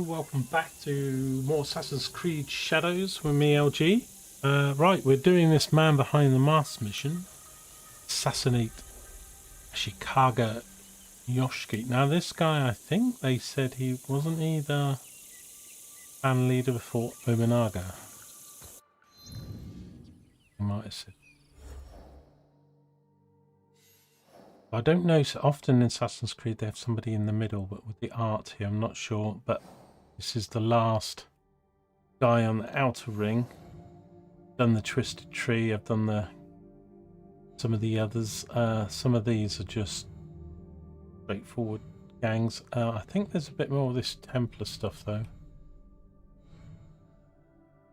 Welcome back to more Assassin's Creed Shadows with me, LG. Right, we're doing this man behind the mask mission. Assassinate Ashikaga Yasuke. Now this guy, I think they said he wasn't the clan leader before Ominaga. He might have said. I don't know, so often in Assassin's Creed they have somebody in the middle, but with the art here I'm not sure, but this is the last guy on the outer ring. Done the Twisted Tree, I've done some of the others. Some of these are just straightforward gangs. I think there's a bit more of this Templar stuff though.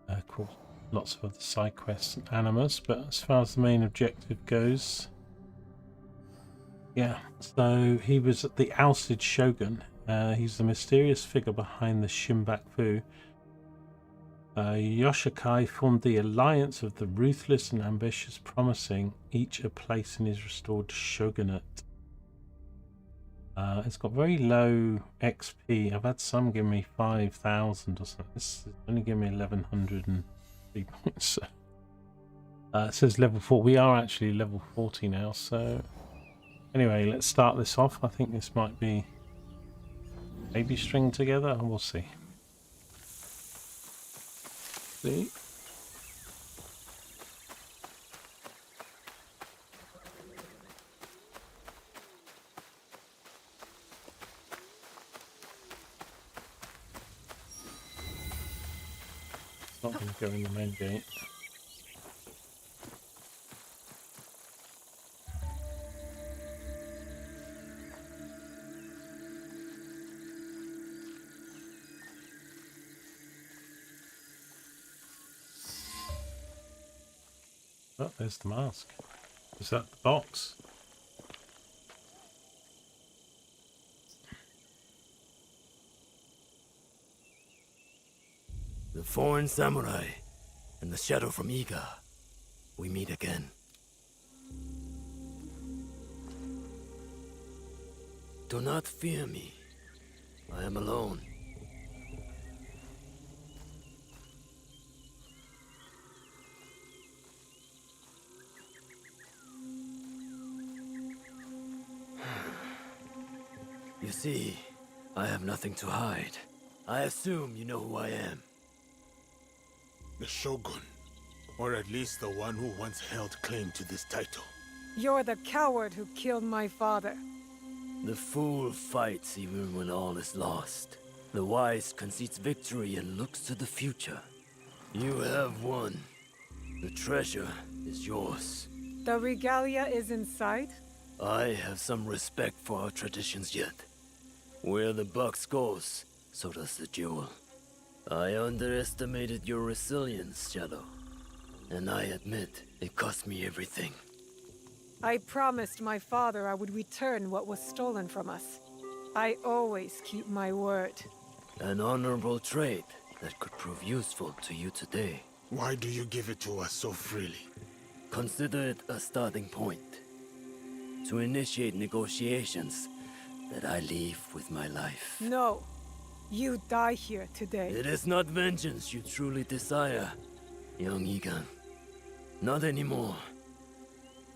Of course, lots of other side quests and animus, but as far as the main objective goes, yeah, so he was the ousted shogun. He's the mysterious figure behind the Shinbakufu. Yasuke formed the alliance of the ruthless and ambitious, promising each a place in his restored shogunate. It's got very low XP. I've had some give me 5,000 or something. This is only giving me 1,103 points. It says level 4. We are actually level 40 now, so anyway, let's start this off. I think this might be maybe string together, and we'll see. See? It's not going to go in the main gate. Oh, there's the mask. Is that the box? The foreign samurai and the shadow from Iga. We meet again. Do not fear me. I am alone. You see, I have nothing to hide. I assume you know who I am. The Shogun, or at least the one who once held claim to this title. You're the coward who killed my father. The fool fights even when all is lost. The wise concedes victory and looks to the future. You have won. The treasure is yours. The regalia is inside? I have some respect for our traditions yet. Where the box goes, so does the jewel. I underestimated your resilience, Shadow. And I admit, it cost me everything. I promised my father I would return what was stolen from us. I always keep my word. An honorable trait that could prove useful to you today. Why do you give it to us so freely? Consider it a starting point. To initiate negotiations that I leave with my life. No. You die here today. It is not vengeance you truly desire, young Egan. Not anymore.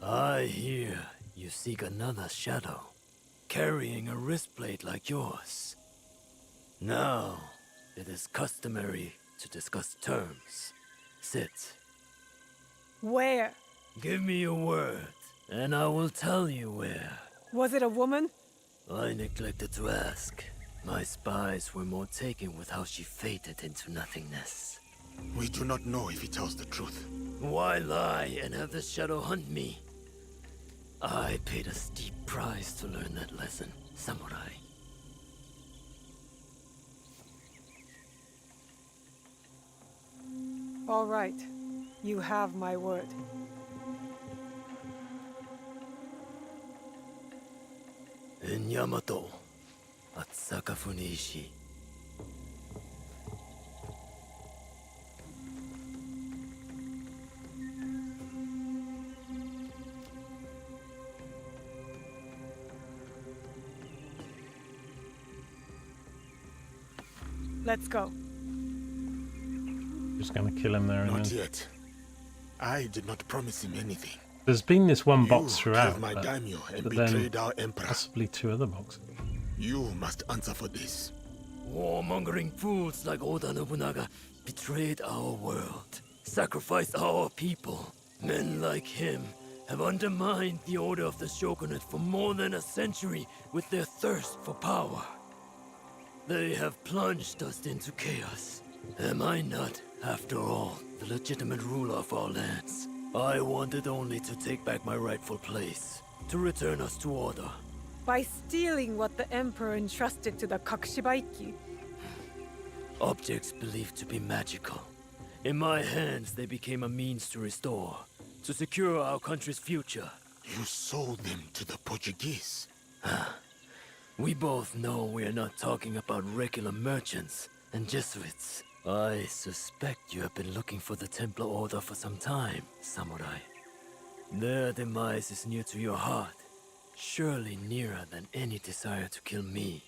I hear you seek another shadow, carrying a wristblade like yours. Now, it is customary to discuss terms. Sit. Where? Give me your word, and I will tell you where. Was it a woman? I neglected to ask. My spies were more taken with how she faded into nothingness. We do not know if he tells the truth. Why lie and have the shadow hunt me? I paid a steep price to learn that lesson, samurai. All right. You have my word. In Yamato, at Sakafuniishi. Let's go. Just going to kill him there. Not yet. I did not promise him anything. There's been this one box You throughout, killed my but daimyo and then betrayed our emperor. possibly 2 other boxes. You must answer for this. Warmongering fools like Oda Nobunaga betrayed our world, sacrificed our people. Men like him have undermined the order of the shogunate for more than a century with their thirst for power. They have plunged us into chaos. Am I not, after all, the legitimate ruler of our lands? I wanted only to take back my rightful place, to return us to order. By stealing what the Emperor entrusted to the Kakushibaiki. Objects believed to be magical. In my hands, they became a means to restore, to secure our country's future. You sold them to the Portuguese. We both know we are not talking about regular merchants and Jesuits. I suspect you have been looking for the Templar Order for some time, Samurai. Their demise is near to your heart, surely nearer than any desire to kill me.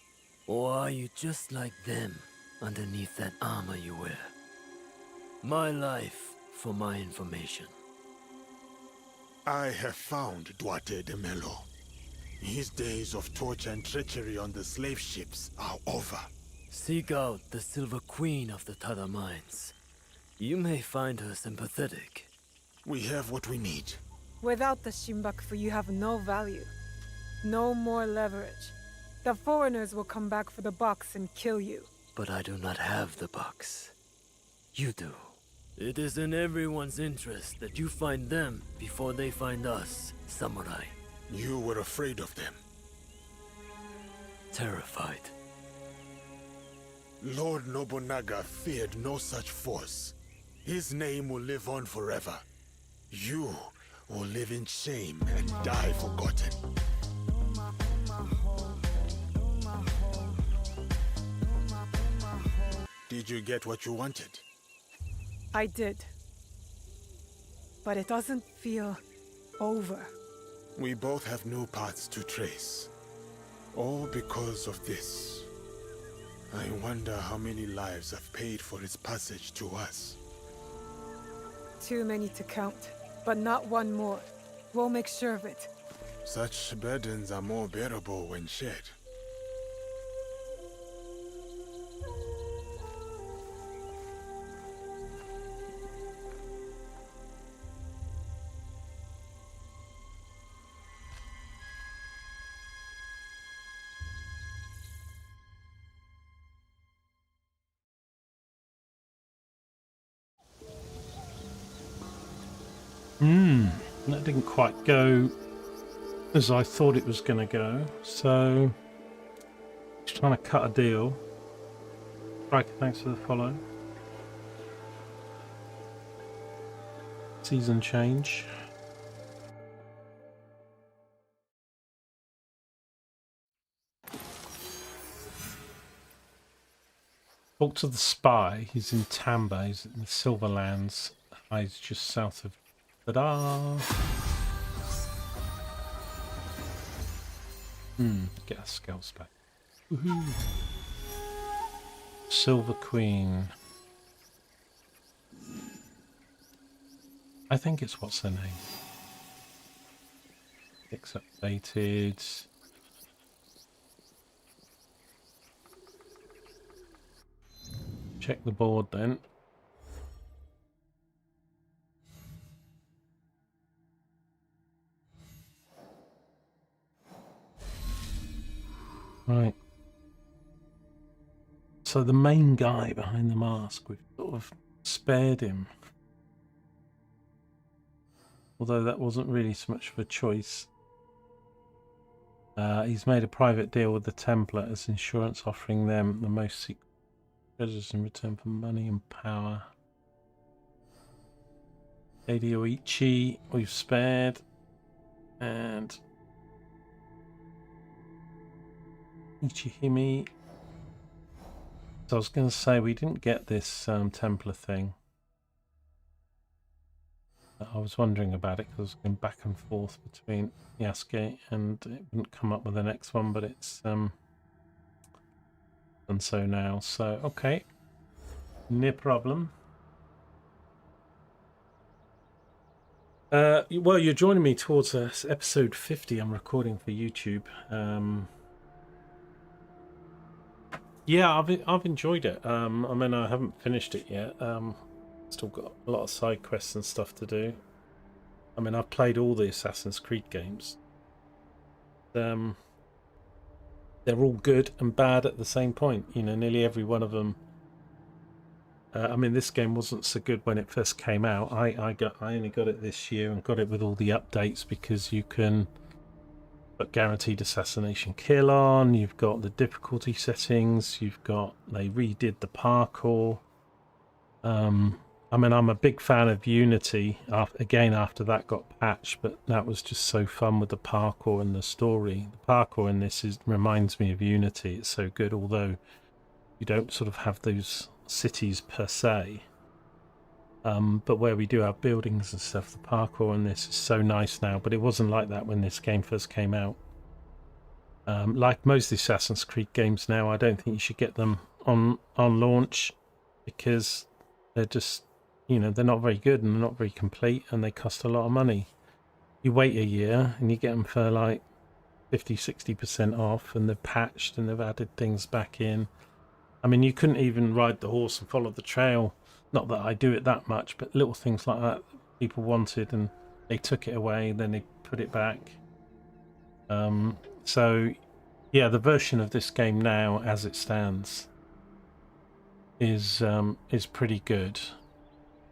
Or are you just like them, underneath that armor you wear? My life for my information. I have found Duarte de Melo. His days of torture and treachery on the slave ships are over. Seek out the Silver Queen of the Tada Mines. You may find her sympathetic. We have what we need. Without the Shinbakufu, you have no value. No more leverage. The foreigners will come back for the box and kill you. But I do not have the box. You do. It is in everyone's interest that you find them before they find us, Samurai. You were afraid of them. Terrified. Lord Nobunaga feared no such force. His name will live on forever. You will live in shame and die forgotten. Did you get what you wanted? I did. But it doesn't feel over. We both have new paths to trace. All because of this. I wonder how many lives have paid for its passage to us. Too many to count, but not one more. We'll make sure of it. Such burdens are more bearable when shared. That didn't quite go as I thought it was going to go. So, just trying to cut a deal. Riker, thanks for the follow. Season change. Talk to the spy. He's in Tamba. He's in the Silverlands. He's just south of. Ta-da! Get our scouts back. Woohoo! Silver Queen. I think it's what's her name. It's updated. Check the board then. Right. So the main guy behind the mask, we've sort of spared him. Although that wasn't really so much of a choice. He's made a private deal with the Templar as insurance, offering them the most secret treasures in return for money and power. Lady Oichi, we've spared. And Ichihime. So I was going to say we didn't get this Templar thing. I was wondering about it because I was going back and forth between Yasuke and it wouldn't come up with the next one, but it's and so now. So okay, no problem. Well, you're joining me towards episode 50. I'm recording for YouTube. Yeah, I've enjoyed it. I mean, I haven't finished it yet. Still got a lot of side quests and stuff to do. I mean, I've played all the Assassin's Creed games. They're all good and bad at the same point. You know, nearly every one of them. I mean, this game wasn't so good when it first came out. I only got it this year and got it with all the updates because you can put guaranteed assassination kill on. You've got the difficulty settings. They redid the parkour. I mean, I'm a big fan of Unity. After that got patched, but that was just so fun with the parkour and the story. The parkour in this reminds me of Unity. It's so good, although you don't sort of have those cities per se. But where we do have buildings and stuff, the parkour in this is so nice now, but it wasn't like that when this game first came out. Like most Assassin's Creed games now, I don't think you should get them on launch because they're just, you know, they're not very good and they're not very complete and they cost a lot of money. You wait a year and you get them for like 50-60% off, and they're patched and they've added things back in. I mean, you couldn't even ride the horse and follow the trail. Not that I do it that much, but little things like that people wanted and they took it away, then they put it back. So yeah, the version of this game now as it stands is pretty good.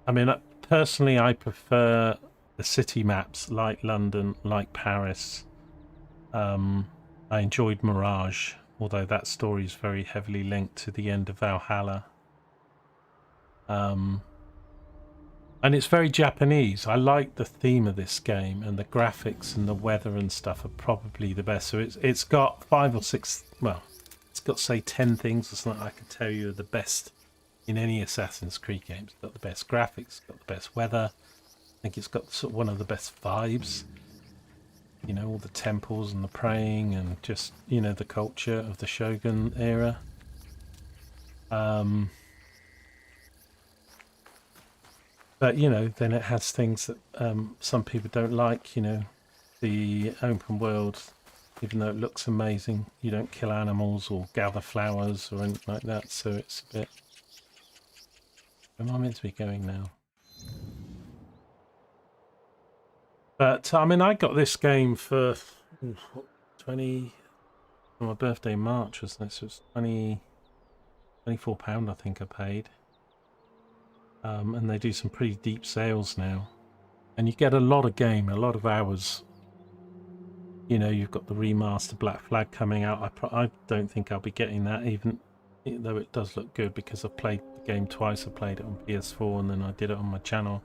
I mean, personally, I prefer the city maps like London, like Paris. I enjoyed Mirage, although that story is very heavily linked to the end of Valhalla. And it's very Japanese. I like the theme of this game, and the graphics and the weather and stuff are probably the best. So it's got 5 or 6, well, it's got say 10 things or something I can tell you are the best in any Assassin's Creed game. It's got the best graphics, it's got the best weather. I think it's got sort of one of the best vibes. You know, all the temples and the praying and just, you know, the culture of the Shogun era. But, you know, then it has things that some people don't like, you know, the open world, even though it looks amazing, you don't kill animals or gather flowers or anything like that, so it's a bit... Where am I meant to be going now? But, I mean, I got this game for 20... On my birthday in March, wasn't it? So it's £24, I think I paid. And they do some pretty deep sales now, and you get a lot of game, a lot of hours. You know, you've got the remaster Black Flag coming out. I don't think I'll be getting that, even though it does look good, because I've played the game twice. I played it on PS4 and then I did it on my channel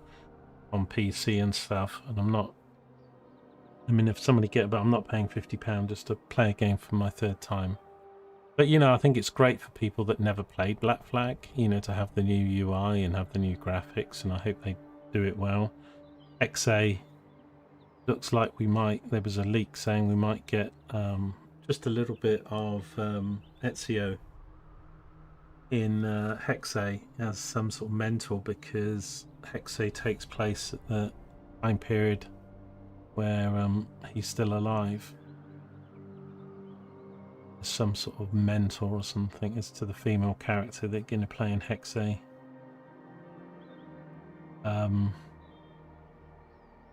on PC and stuff, and I'm not, I mean, if somebody get it, but I'm not paying £50 just to play a game for my third time. But, you know, I think it's great for people that never played Black Flag, you know, to have the new UI and have the new graphics, and I hope they do it well. XA looks like we might, there was a leak saying we might get just a little bit of Ezio in Hexay as some sort of mentor, because Hexay takes place at the time period where he's still alive. Some sort of mentor or something as to the female character they're going to play in Hexay.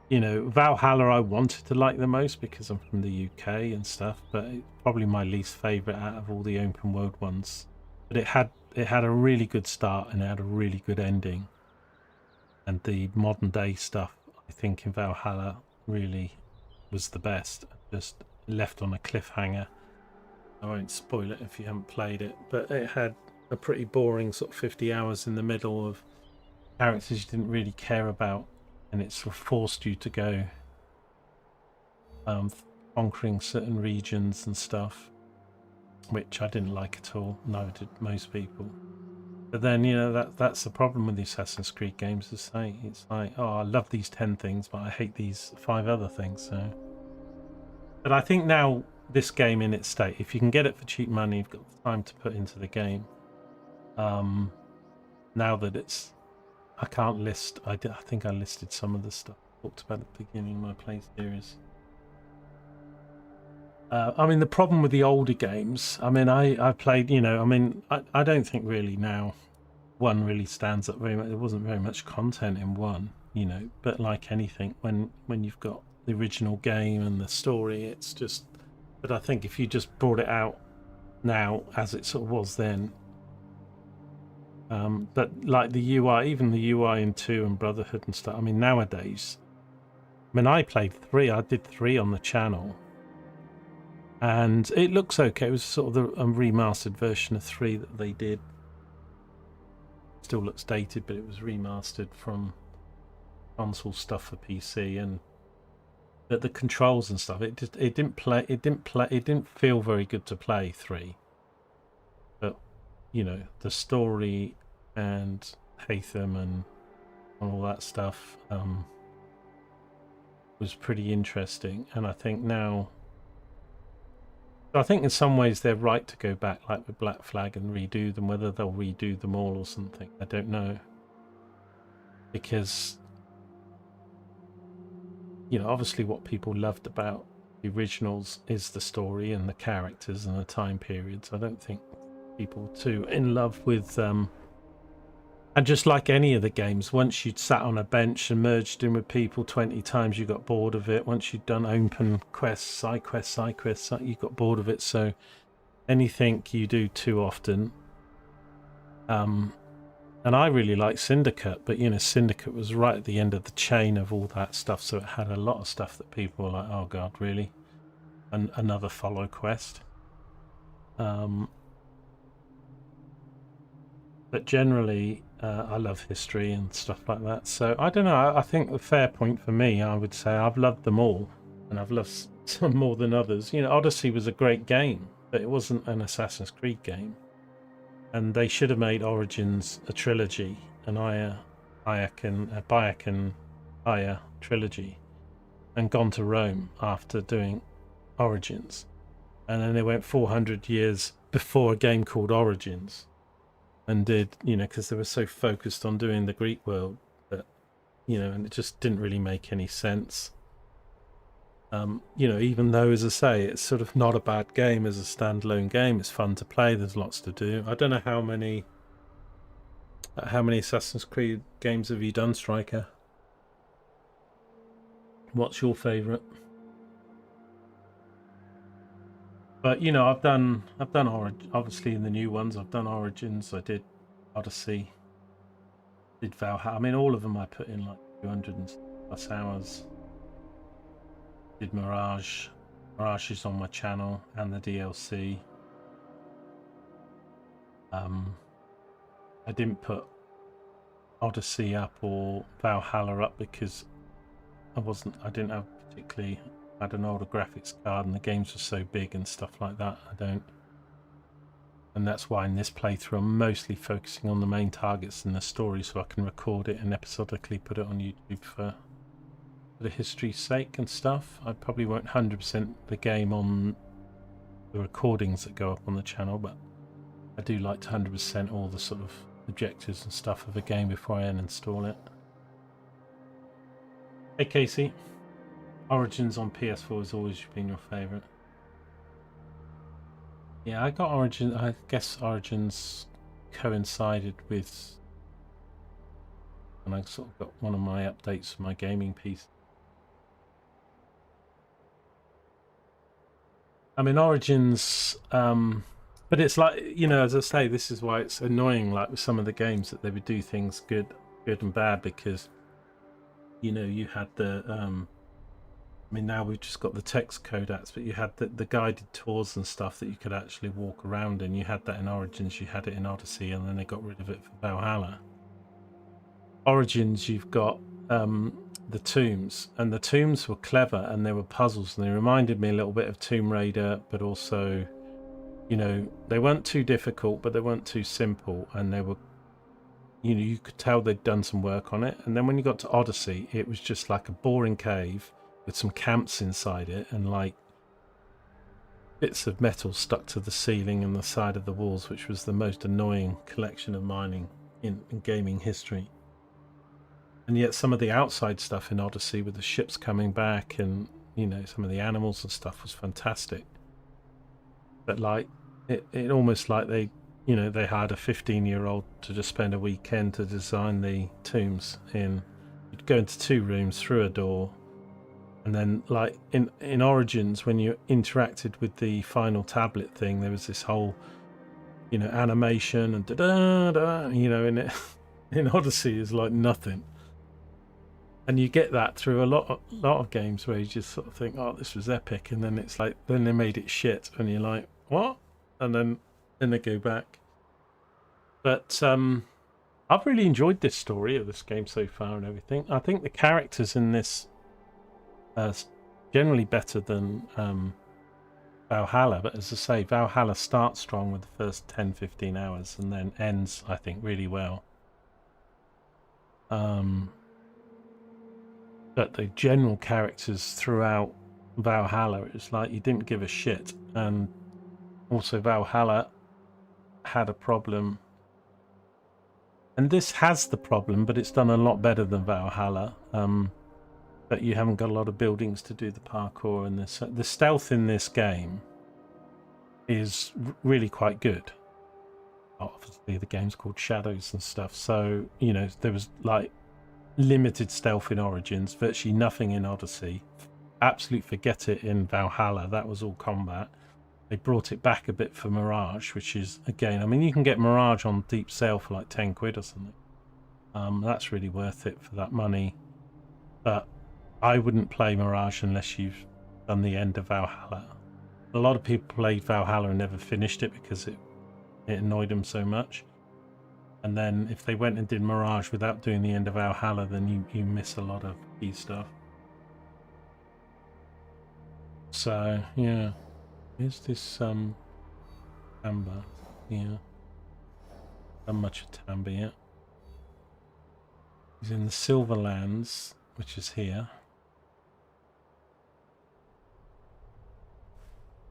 You know, Valhalla I wanted to like the most because I'm from the UK and stuff, but it's probably my least favourite out of all the open world ones. But it had a really good start and it had a really good ending. And the modern day stuff, I think, in Valhalla really was the best. Just left on a cliffhanger. I won't spoil it if you haven't played it, but it had a pretty boring sort of 50 hours in the middle of characters you didn't really care about, and it sort of forced you to go conquering certain regions and stuff, which I didn't like at all. Neither did most people. But then, you know, that's the problem with the Assassin's Creed games. It's like, oh, I love these 10 things, but I hate these 5 other things. So, but I think now this game in its state. If you can get it for cheap money, you've got time to put into the game. Now that it's, I can't list. I think I listed some of the stuff I talked about at the beginning of my play series. I mean, the problem with the older games, I mean, I played, you know, I mean, I don't think really now one really stands up very much. There wasn't very much content in one, you know, but like anything, when you've got the original game and the story, it's just, but I think if you just brought it out now as it sort of was then, but like the UI, even the UI in 2 and Brotherhood and stuff, I mean, nowadays, I mean, I played 3, I did 3 on the channel. And it looks okay. It was sort of a remastered version of 3 that they did. Still looks dated, but it was remastered from console stuff for PC. And but the controls and stuff, it didn't feel very good to play 3. But you know, the story and Hatham and all that stuff was pretty interesting. And I think now. I think in some ways they're right to go back, like with Black Flag, and redo them. Whether they'll redo them all or something, I don't know. Because, you know, obviously what people loved about the originals is the story and the characters and the time periods. I don't think people are too in love with and just like any of the games, once you'd sat on a bench and merged in with people 20 times, you got bored of it. Once you'd done open quests, side quests, you got bored of it. So anything you do too often. And I really like Syndicate, but you know, Syndicate was right at the end of the chain of all that stuff. So it had a lot of stuff that people were like, oh God, really? And another follow quest. But generally, I love history and stuff like that. So I don't know. I think the fair point for me, I would say I've loved them all, and I've loved some more than others. You know, Odyssey was a great game, but it wasn't an Assassin's Creed game, and they should have made Origins a trilogy, an Bayek and Aya trilogy, and gone to Rome after doing Origins, and then they went 400 years before a game called Origins. And did, you know, because they were so focused on doing the Greek world that, you know, and it just didn't really make any sense. You know, even though, as I say, it's sort of not a bad game as a standalone game. It's fun to play. There's lots to do. I don't know how many Assassin's Creed games have you done, Striker? What's your favourite? But you know, I've done obviously in the new ones. I've done Origins. I did Odyssey. Did Valhalla. I mean, all of them I put in like 200+ hours. Did Mirage. Mirage is on my channel and the DLC. I didn't put Odyssey up or Valhalla up because I didn't have particularly. I had an older graphics card and the games were so big and stuff like that. And that's why in this playthrough I'm mostly focusing on the main targets and the story, so I can record it and episodically put it on YouTube for the history's sake and stuff. I probably won't 100% the game on the recordings that go up on the channel, but I do like to 100% all the sort of objectives and stuff of a game before I uninstall it. Hey Casey. Origins on PS4 has always been your favourite. Yeah, I got Origins. I guess Origins coincided with when I sort of got one of my updates for my gaming piece. I mean, Origins, but it's like, you know, as I say, this is why it's annoying, like with some of the games, that they would do things good and bad, because, you know, you had the I mean, now we've just got the text codecs, but you had the guided tours and stuff that you could actually walk around in. You had that in Origins, you had it in Odyssey, and then they got rid of it for Valhalla. Origins, you've got the tombs, and the tombs were clever, and they were puzzles, and they reminded me a little bit of Tomb Raider, but also, you know, they weren't too difficult, but they weren't too simple, and they were, you know, you could tell they'd done some work on it. And then when you got to Odyssey, it was just like a boring cave with some camps inside it, and like, bits of metal stuck to the ceiling and the side of the walls, which was the most annoying collection of mining in gaming history. And yet some of the outside stuff in Odyssey with the ships coming back and, you know, some of the animals and stuff was fantastic. But like, it almost like they, you know, they hired a 15-year-old to just spend a weekend to design the tombs in. You'd go into 2 rooms through a door, and then like in Origins, when you interacted with the final tablet thing, there was this whole, you know, animation and da-da-da, you know, in it. In Odyssey is like nothing. And you get that through a lot of games where you just sort of think, oh, this was epic, and then it's like, then they made it shit, and you're like, what? And then they go back. But I've really enjoyed this story of this game so far and everything. I think the characters in this are generally better than Valhalla, but as I say, Valhalla starts strong with the first 10-15 hours and then ends, I think, really well. But the general characters throughout Valhalla, it's like you didn't give a shit. And also Valhalla had a problem, and this has the problem, but it's done a lot better than Valhalla. But you haven't got a lot of buildings to do the parkour, and the stealth in this game is really quite good. Obviously the game's called Shadows and stuff, so you know there was like limited stealth in Origins, virtually nothing in Odyssey. Absolutely forget it in Valhalla, that was all combat. They brought it back a bit for Mirage, which is, again, I mean, you can get Mirage on Deep Sale for like 10 quid or something. That's really worth it for that money. But I wouldn't play Mirage unless you've done the end of Valhalla. A lot of people played Valhalla and never finished it because it annoyed them so much. And then if they went and did Mirage without doing the end of Valhalla, then you miss a lot of key stuff. So, yeah. Here's this Tamba. Yeah. Not much of Tamba yet. He's in the Silverlands, which is here.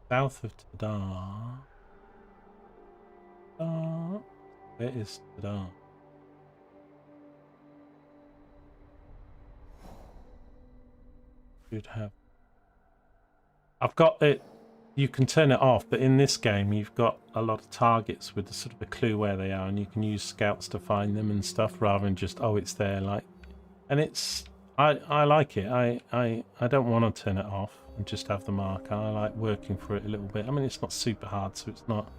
South of Tadar. Where is Tadar? Should have. I've got it. You can turn it off, but in this game you've got a lot of targets with a sort of a clue where they are, and you can use scouts to find them and stuff rather than just, oh, it's there, like. And it's, I like it. I don't want to turn it off and just have the marker. I like working for it a little bit. I mean, it's not super hard, so it's not.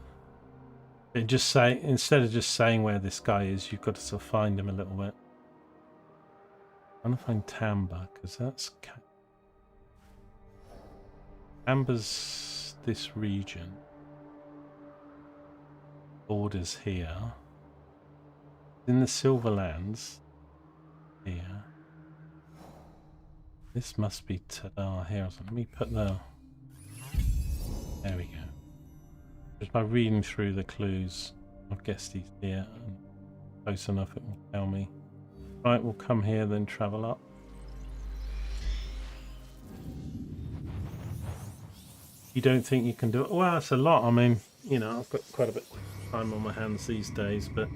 It just say, instead of just saying where this guy is, you've got to sort of find him a little bit. I'm gonna find Tamba because that's Tamba's this region. Borders here. In the Silverlands here. This must be Tadar here or something. Let me put the. There we go. Just by reading through the clues, I've guessed he's here, and close enough it will tell me. Right, we'll come here, then travel up. You don't think you can do it? Well, that's a lot. I mean, you know, I've got quite a bit of time on my hands these days, but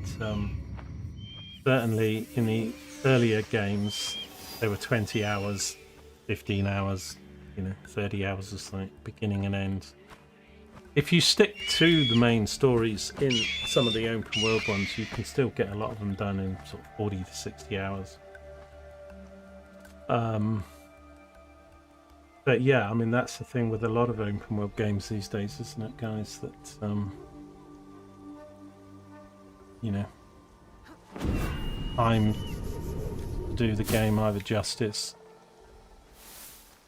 certainly in the earlier games, they were 20 hours, 15 hours, you know, 30 hours or something, beginning and end. If you stick to the main stories in some of the open world ones, you can still get a lot of them done in sort of 40 to 60 hours. But yeah, I mean, that's the thing with a lot of open world games these days, isn't it, guys? That, you know, time to do the game either justice.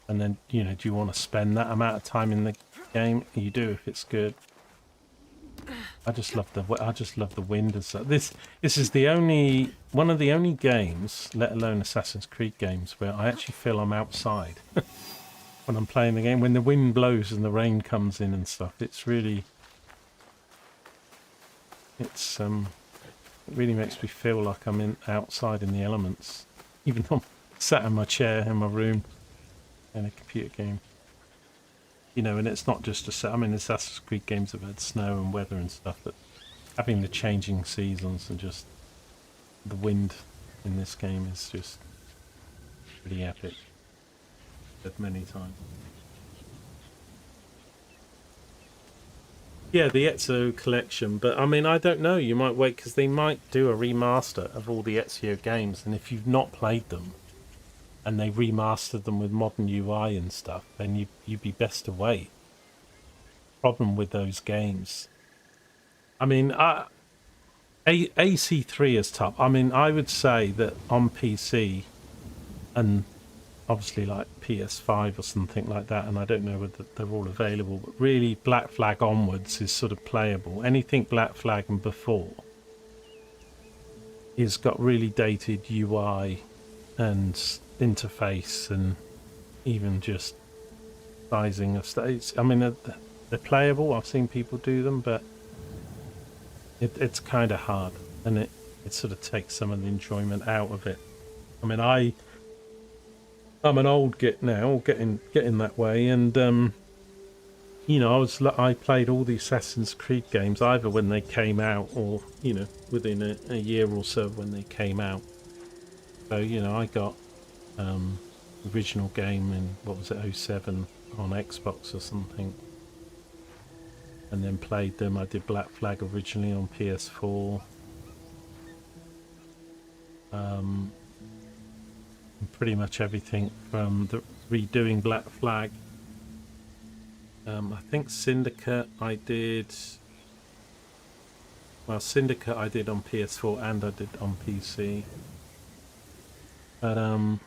And then, you know, do you want to spend that amount of time in the game? You do if it's good. I just love the wind and stuff. This is the only one of the only games, let alone Assassin's Creed games, where I actually feel I'm outside when I'm playing the game. When the wind blows and the rain comes in and stuff, it's really, it really makes me feel like I'm outside in the elements, even though I'm sat in my chair in my room in a computer game. you know, and it's not just a set. I mean, Assassin's Creed games have had snow and weather and stuff, but having the changing seasons and just the wind in this game is just pretty epic. Said many times. Yeah, the Ezio collection, but I mean, I don't know. You might wait because they might do a remaster of all the Ezio games, and if you've not played them, and they remastered them with modern UI and stuff, then you'd be best to wait. Problem with those games, I mean, AC3 is tough. I mean, I would say that on PC, and obviously like PS5 or something like that, and I don't know whether they're all available, but really Black Flag onwards is sort of playable. Anything Black Flag and before is got really dated UI and interface and even just sizing of states. I mean, they're playable. I've seen people do them, but it's kind of hard, and it sort of takes some of the enjoyment out of it. I mean, I'm an old git now, getting that way, and you know, I played all the Assassin's Creed games either when they came out or, you know, within a year or so when they came out. So, you know, I got the original game in, what was it, 07 on Xbox or something, and then played them. I did Black Flag originally on PS4. Pretty much everything from the redoing Black Flag. I think Syndicate I did. Well, Syndicate I did on PS4 and I did on PC. But and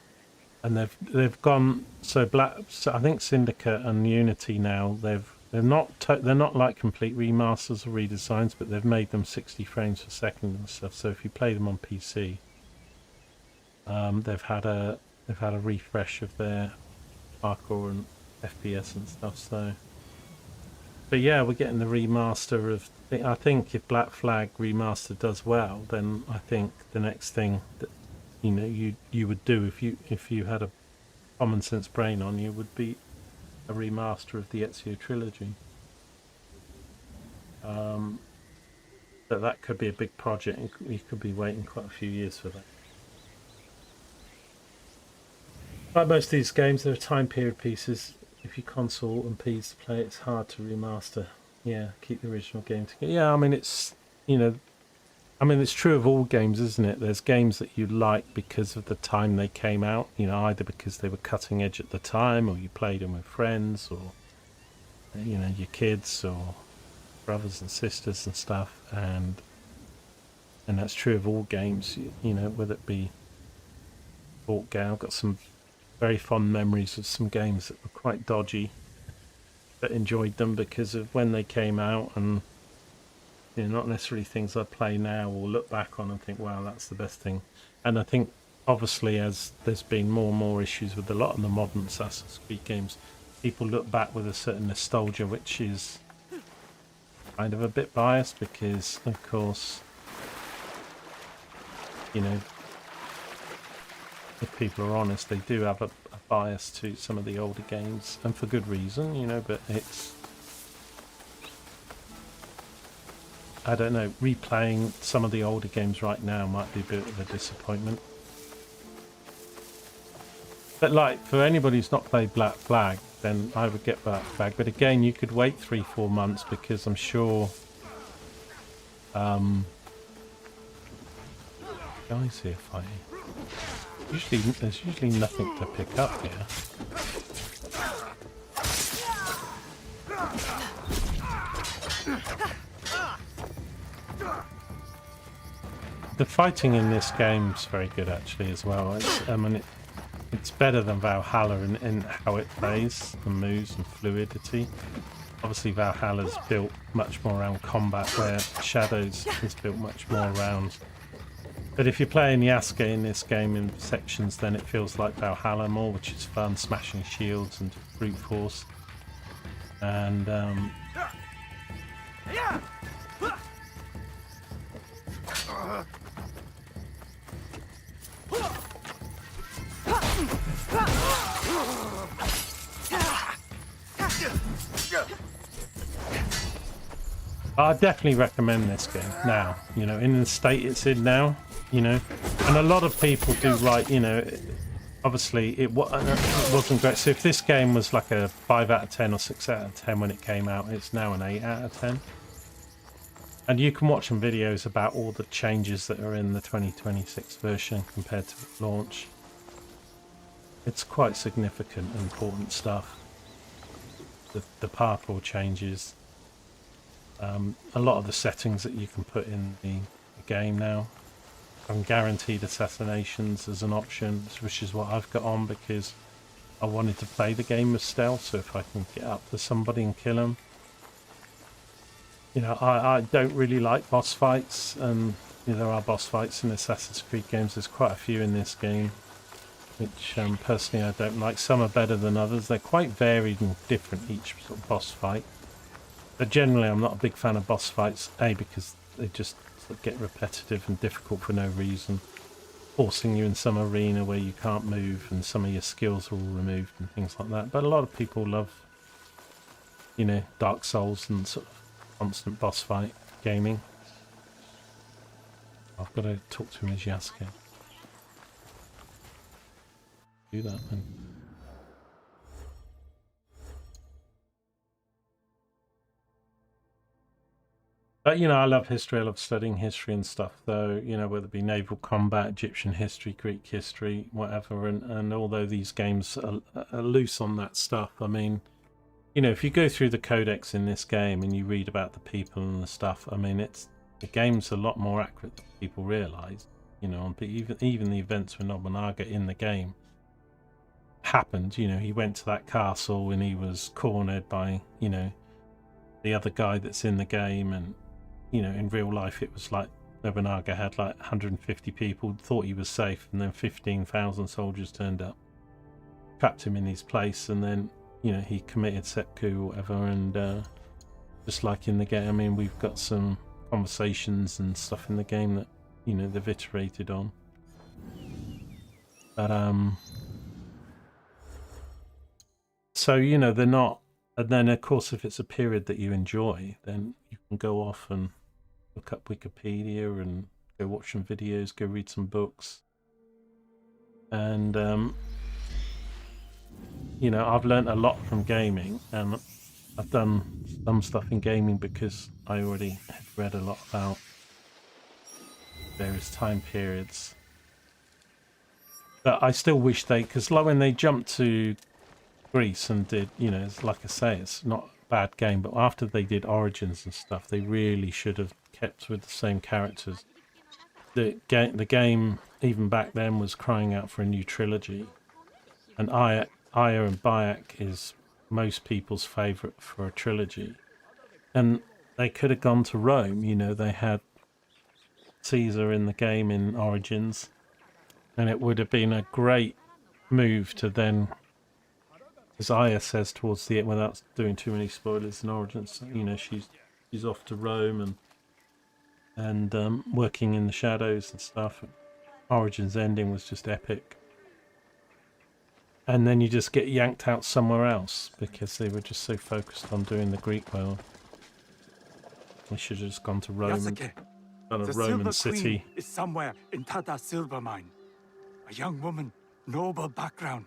they've gone so I think Syndicate and Unity now they're not like complete remasters or redesigns, but they've made them 60 frames per second and stuff. So if you play them on PC. They've had a refresh of their hardcore and FPS and stuff. So, but yeah, we're getting the remaster of. I think if Black Flag remaster does well, then I think the next thing that you know you would do if you had a common sense brain on you would be a remaster of the Ezio trilogy. But that could be a big project. You could be waiting quite a few years for that. Like most of these games, they're time period pieces. If you console and PC to play, it's hard to remaster. Yeah, keep the original game together. Yeah, I mean it's it's true of all games, isn't it? There's games that you like because of the time they came out. You know, either because they were cutting edge at the time, or you played them with friends, or you know your kids or brothers and sisters and stuff. And that's true of all games. You know, whether it be bought game. I've got some very fond memories of some games that were quite dodgy, but enjoyed them because of when they came out, and you know, not necessarily things I play now or look back on and think, wow, that's the best thing. And I think obviously as there's been more and more issues with a lot of the modern Assassin's Creed games, people look back with a certain nostalgia, which is kind of a bit biased because of course, you know, if people are honest, they do have a bias to some of the older games, and for good reason, you know, but it's, I don't know, replaying some of the older games right now might be a bit of a disappointment. But like, for anybody who's not played Black Flag, then I would get Black Flag, but again, you could wait 3-4 months because I'm sure guys here fighting. There's usually nothing to pick up here. The fighting in this game is very good actually as well. It's better than Valhalla in how it plays and moves and fluidity. Obviously Valhalla's built much more around combat, where Shadows is built much more around. But if you're playing Yasuke in this game in sections, then it feels like Valhalla more, which is fun, smashing shields and brute force. And I definitely recommend this game now, you know, in the state it's in now, you know, and a lot of people do write, you know, obviously it wasn't great. So if this game was like a 5 out of 10 or 6 out of 10 when it came out, it's now an 8 out of 10. And you can watch some videos about all the changes that are in the 2026 version compared to launch. It's quite significant and important stuff. The parkour changes. A lot of the settings that you can put in the game now. And guaranteed assassinations as an option, which is what I've got on because I wanted to play the game with stealth, so if I can get up to somebody and kill them. You know, I don't really like boss fights, and you know, there are boss fights in Assassin's Creed games. There's quite a few in this game, which personally I don't like. Some are better than others. They're quite varied and different, each sort of boss fight. But generally I'm not a big fan of boss fights, A, because they just sort of get repetitive and difficult for no reason, forcing you in some arena where you can't move and some of your skills are all removed and things like that. But a lot of people love, you know, Dark Souls and sort of constant boss fight gaming. I've got to talk to him as Yasuke. Do that then. But, you know, I love history. I love studying history and stuff, though, you know, whether it be naval combat, Egyptian history, Greek history, whatever. And although these games are loose on that stuff, I mean, you know, if you go through the codex in this game and you read about the people and the stuff, I mean, the game's a lot more accurate than people realise, you know, but even the events with Nobunaga in the game happened. You know, he went to that castle and he was cornered by, you know, the other guy that's in the game, and you know, in real life it was like Nobunaga had like 150 people, thought he was safe, and then 15,000 soldiers turned up, trapped him in his place, and then, you know, he committed seppuku or whatever. And just like in the game, I mean, we've got some conversations and stuff in the game that, you know, they've iterated on. But so, you know, they're not. And then of course if it's a period that you enjoy, then you can go off and look up Wikipedia and go watch some videos, go read some books. And you know, I've learnt a lot from gaming, and I've done some stuff in gaming because I already had read a lot about various time periods. But I still wish because like when they jumped to Greece and did, you know, it's like I say, it's not a bad game, but after they did Origins and stuff, they really should have kept with the same characters. The game even back then was crying out for a new trilogy, and Aya and Bayek is most people's favourite for a trilogy. And they could have gone to Rome, you know, they had Caesar in the game in Origins, and it would have been a great move to then, as Aya says towards the end, without doing too many spoilers in Origins, you know, she's off to Rome and working in the shadows and stuff. Origins ending was just epic. And then you just get yanked out somewhere else because they were just so focused on doing the Greek world. They should have just gone to Rome. Yasuke, and done a the Roman Silver city. Queen is somewhere in Tata Silver Mine. A young woman, noble background.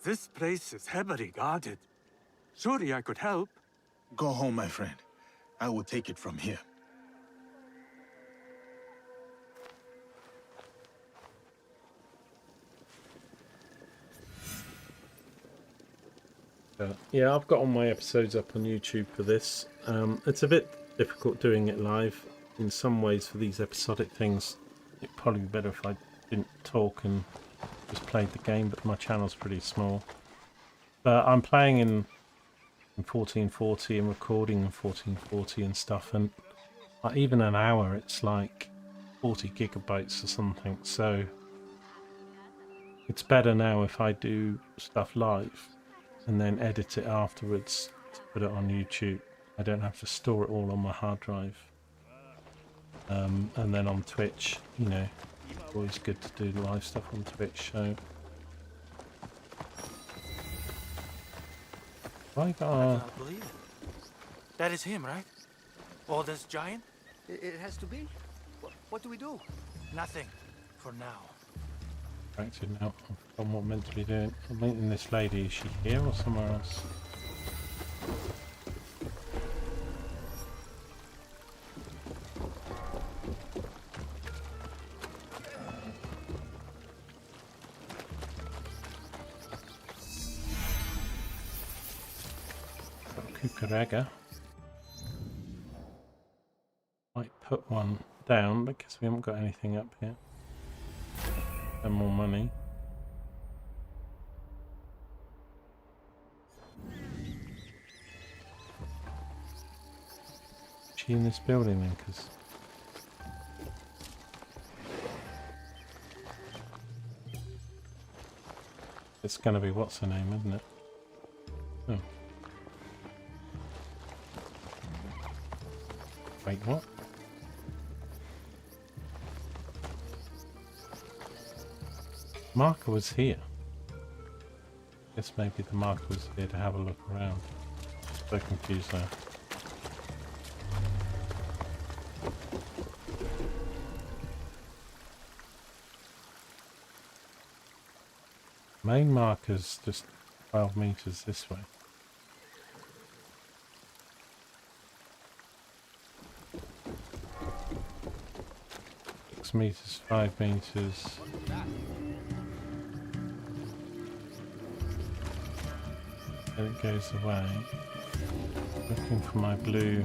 This place is heavily guarded. Surely I could help. Go home, my friend. I will take it from here. Yeah, I've got all my episodes up on YouTube for this. It's a bit difficult doing it live. In some ways, for these episodic things, it'd probably be better if I didn't talk and just played the game, but my channel's pretty small. But I'm playing in 1440 and recording in 1440 and stuff, and even an hour, it's like 40 gigabytes or something, so it's better now if I do stuff live and then edit it afterwards to put it on YouTube. I don't have to store it all on my hard drive. And then on Twitch, you know, always good to do live stuff on Twitch, so... I cannot believe it. That is him, right? Oldest giant? It has to be. What do we do? Nothing. For now. Actually, now I've forgotten what I'm meant to be doing. I'm meeting this lady. Is she here or somewhere else? Kukurega. Might put one down because we haven't got anything up here. And more money. Is she in this building then? Because it's going to be what's her name, isn't it? Oh. Wait, what? Marker was here. Guess maybe the marker was here to have a look around. So confused now. Main marker's just 12 meters this way. Meters, 5 meters. Then it goes away. Looking for my blue.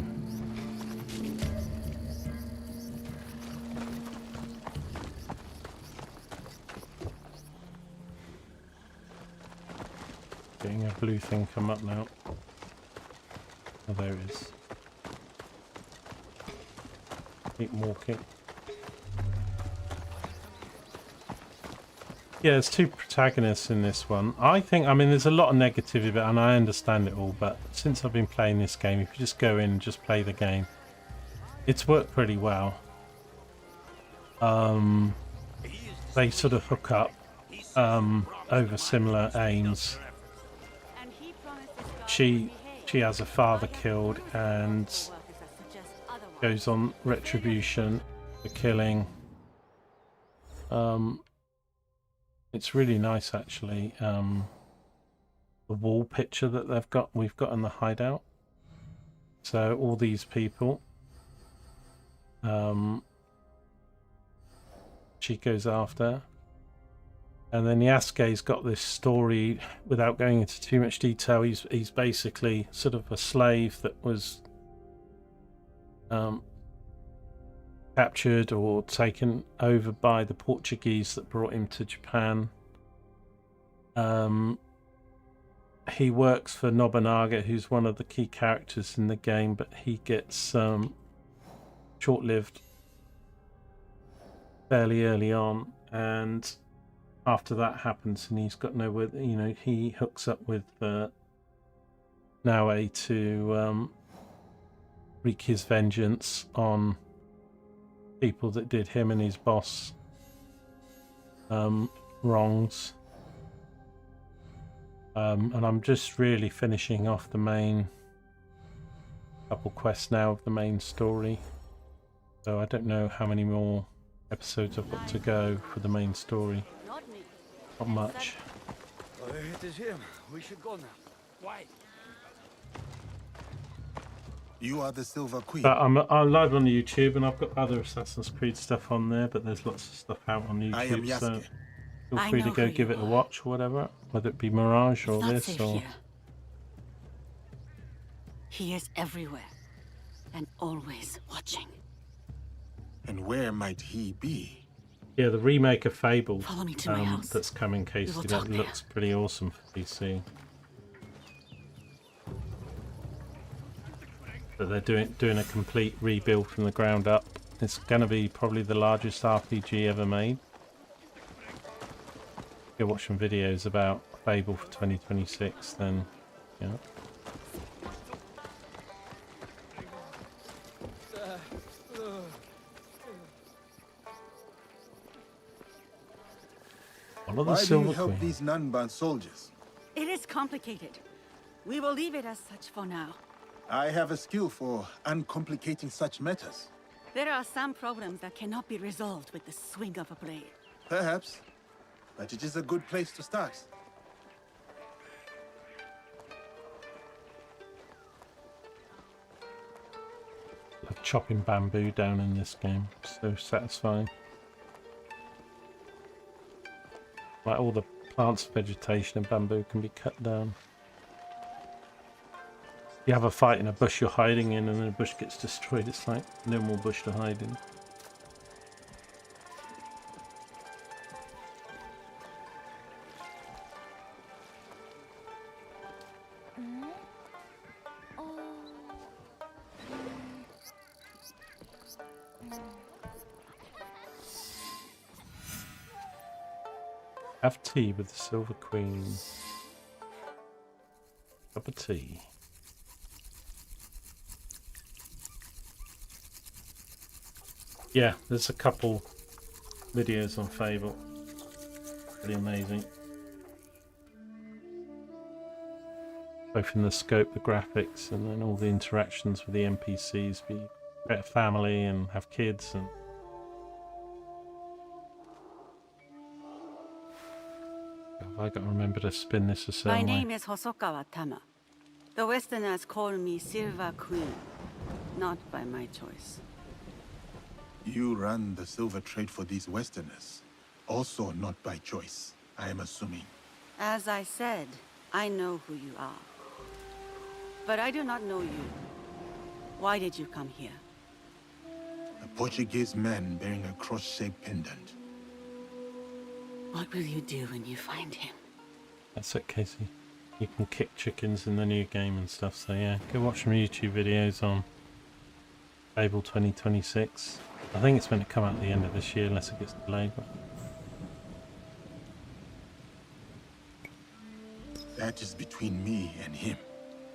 Getting a blue thing come up now. Oh, there it is. Keep walking. Yeah, there's two protagonists in this one. I mean, there's a lot of negativity, and I understand it all, but since I've been playing this game, if you just go in and just play the game, it's worked pretty well. They sort of hook up over similar aims. She has a father killed and goes on retribution for killing. It's really nice, actually. The wall picture that we've got in the hideout. So all these people, she goes after, and then Yasuke's got this story. Without going into too much detail, he's basically sort of a slave that was captured or taken over by the Portuguese that brought him to Japan. He works for Nobunaga, who's one of the key characters in the game, but he gets short-lived fairly early on, and after that happens and he's got nowhere, you know, he hooks up with Naoe to wreak his vengeance on people that did him and his boss wrongs. And I'm just really finishing off the main couple quests now of the main story, so I don't know how many more episodes I've got to go for the main story. Not much. It is him. We should go now. Why? You are the Silver Queen. But I'm live on YouTube, and I've got other Assassin's Creed stuff on there, but there's lots of stuff out on YouTube. I am Yasuke. So feel free to go give it a watch or whatever, whether it be Mirage or this or... Here. He is everywhere and always watching. And where might he be? Yeah, the remake of Fable Follow me to my house. that's coming, Casey, that talk looks pretty awesome for PC. But they're doing a complete rebuild from the ground up. It's going to be probably the largest RPG ever made. If you're watching videos about Fable for 2026, then yeah. One of the Why do you Silver help Queen. these non-bound soldiers? It is complicated. We will leave it as such for now. I have a skill for uncomplicating such matters. There are some problems that cannot be resolved with the swing of a blade. Perhaps, but it is a good place to start. Love chopping bamboo down in this game. So satisfying. Like all the plants, vegetation and bamboo can be cut down. You have a fight in a bush you're hiding in and then the bush gets destroyed. It's like no more bush to hide in. Have tea with the Silver Queen. Cup of tea. Yeah, there's a couple videos on Fable. Pretty amazing. Both in the scope, the graphics, and then all the interactions with the NPCs. Be create a family and have kids and. I got to remember to spin this a certain My way. name is Hosokawa Tama. The Westerners call me Silver Queen, not by my choice. You run the silver trade for these Westerners. Also not by choice, I am assuming. As I said, I know who you are. But I do not know you. Why did you come here? A Portuguese man bearing a cross-shaped pendant. What will you do when you find him? That's it, Casey. You can kick chickens in the new game and stuff, so yeah, go watch some YouTube videos on Fable 2026. I think it's meant to come out at the end of this year unless it gets delayed. But... That is between me and him.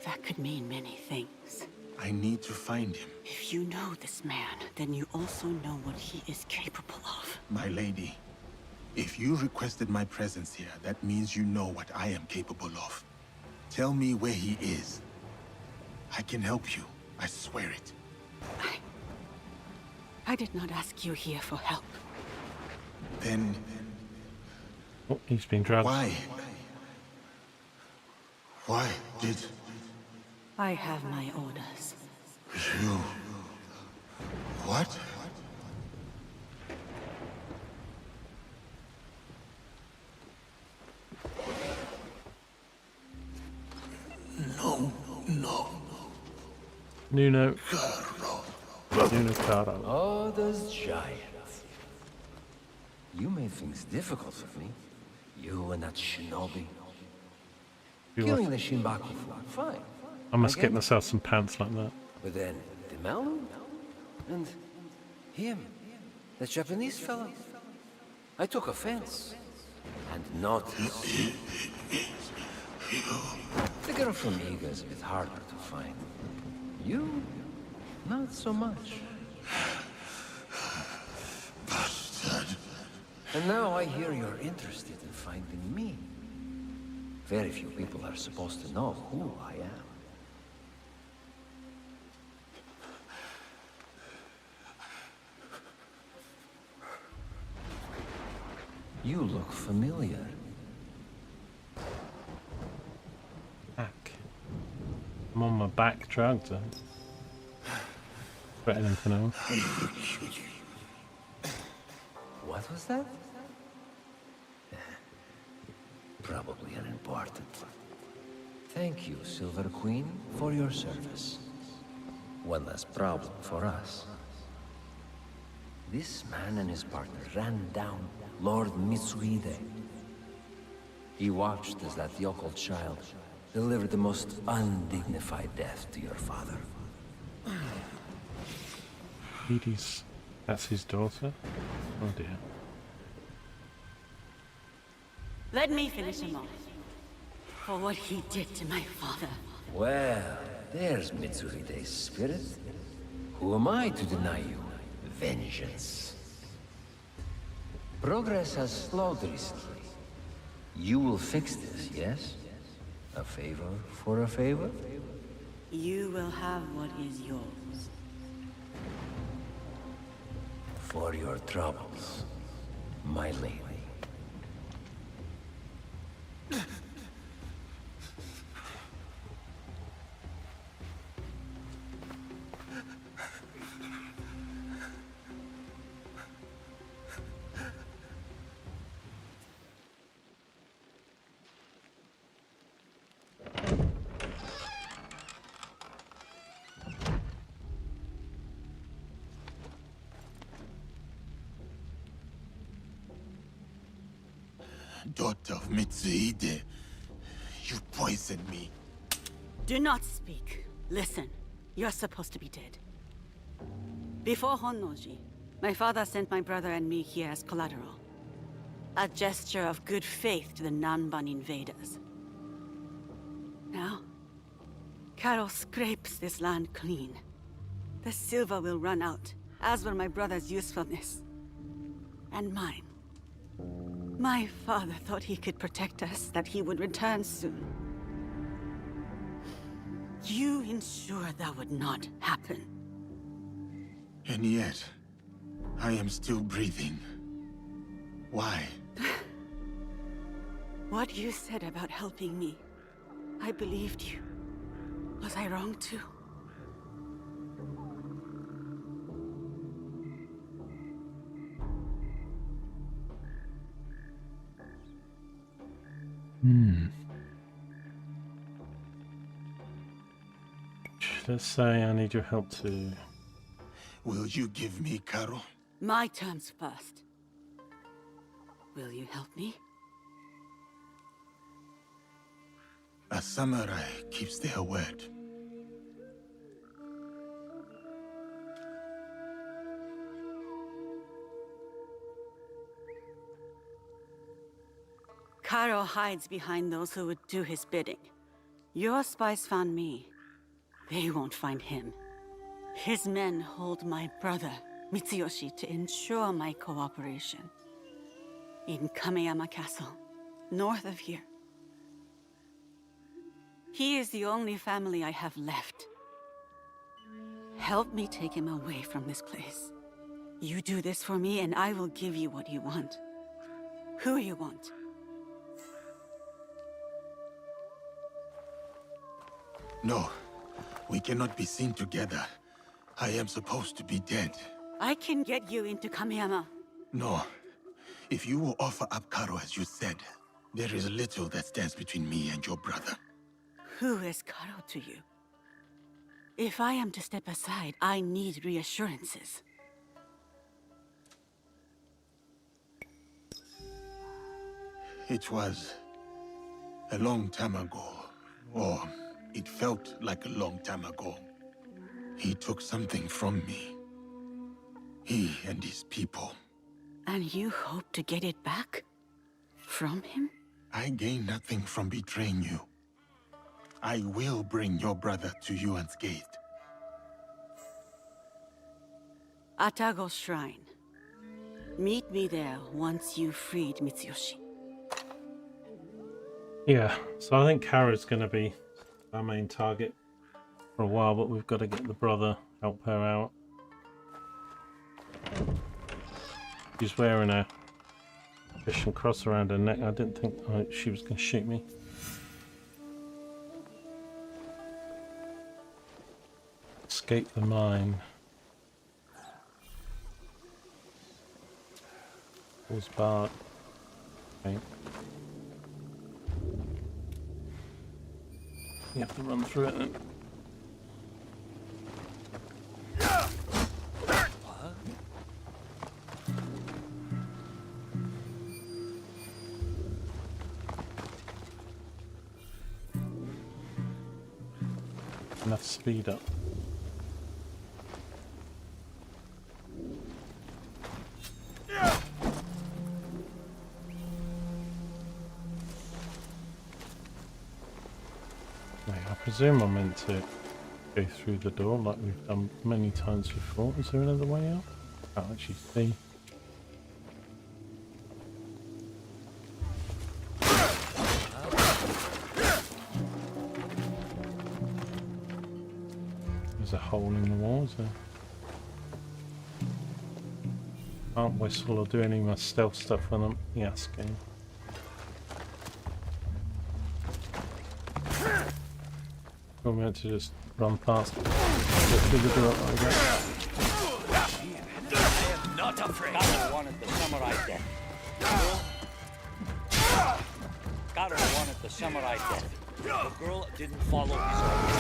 That could mean many things. I need to find him. If you know this man, then you also know what he is capable of. My lady, if you requested my presence here, that means you know what I am capable of. Tell me where he is. I can help you. I swear it. I did not ask you here for help. Then Oh, he's been drugged. why? Why did I have my orders. you... What? Nuno Caro. Oh, those giants. You made things difficult for me. You and that shinobi. You Killing are- the Shinbakufu, fine. I must I get get myself some pants like that. But then, the Malu? And him, the Japanese fellow. I took offense. And not you. The girl from Iga is a bit harder to find. You, not so much. And now I hear you're interested in finding me. Very few people are supposed to know who I am. You look familiar. Back. I'm on my back drugged. Better than to know. What was that? Probably unimportant. Thank you, Silver Queen, for your service. One less problem for us. This man and his partner ran down Lord Mitsuhide. He watched as that yokel child delivered the most undignified death to your father. Edie's, that's his daughter? Oh dear. Let me finish him off. For what he did to my father. Well, there's Mitsuhide's spirit. Who am I to deny you vengeance? Progress has slowed recently. You will fix this, yes? A favor for a favor? you will have what is yours. For your troubles, my lady. Daughter of Mitsuhide, you poisoned me. Do not speak. Listen. You're supposed to be dead. Before Honnoji, my father sent my brother and me here as collateral. A gesture of good faith to the Nanban invaders. Now, Carol scrapes this land clean. The silver will run out, as will my brother's usefulness. And mine. My father thought he could protect us, that he would return soon. You ensured that would not happen. And yet, I am still breathing. Why? What you said about helping me, I believed you. Was I wrong too? Let's say I need your help to... Will you give me Karo? My terms first. Will you help me? A samurai keeps their word. Karo hides behind those who would do his bidding. Your spies found me. They won't find him. His men hold my brother, Mitsuyoshi, to ensure my cooperation. In Kameyama Castle, north of here. He is the only family I have left. Help me take him away from this place. You do this for me and I will give you what you want. Who you want. No, we cannot be seen together. I am supposed to be dead. I can get you into Kameyama. No. If you will offer up Karo as you said, there is little that stands between me and your brother. Who is Karo to you? If I am to step aside, I need reassurances. It was a long time ago, or it felt like a long time ago. He took something from me. He and his people. And you hope to get it back? From him? I gain nothing from betraying you. I will bring your brother to you unscathed. Atago Shrine. Meet me there once you've freed Mitsuyoshi. Yeah, so I think Kara's going to be our main target for a while, but we've got to get the brother, help her out. She's wearing a Christian cross around her neck. I didn't think she was going to shoot me. Escape the mine. Pulls bark. Okay. You have to run through it then. Enough speed up. I presume I'm meant to go through the door like we've done many times before. Is there another way out? I can't actually see. There's a hole in the wall, is there? Can't whistle or do any of my stealth stuff when I'm Yasuke. I'm meant to just run past it. Get through the door like that. I am not afraid. Karo wanted the samurai death. Karo wanted the samurai death. The girl didn't follow his orders.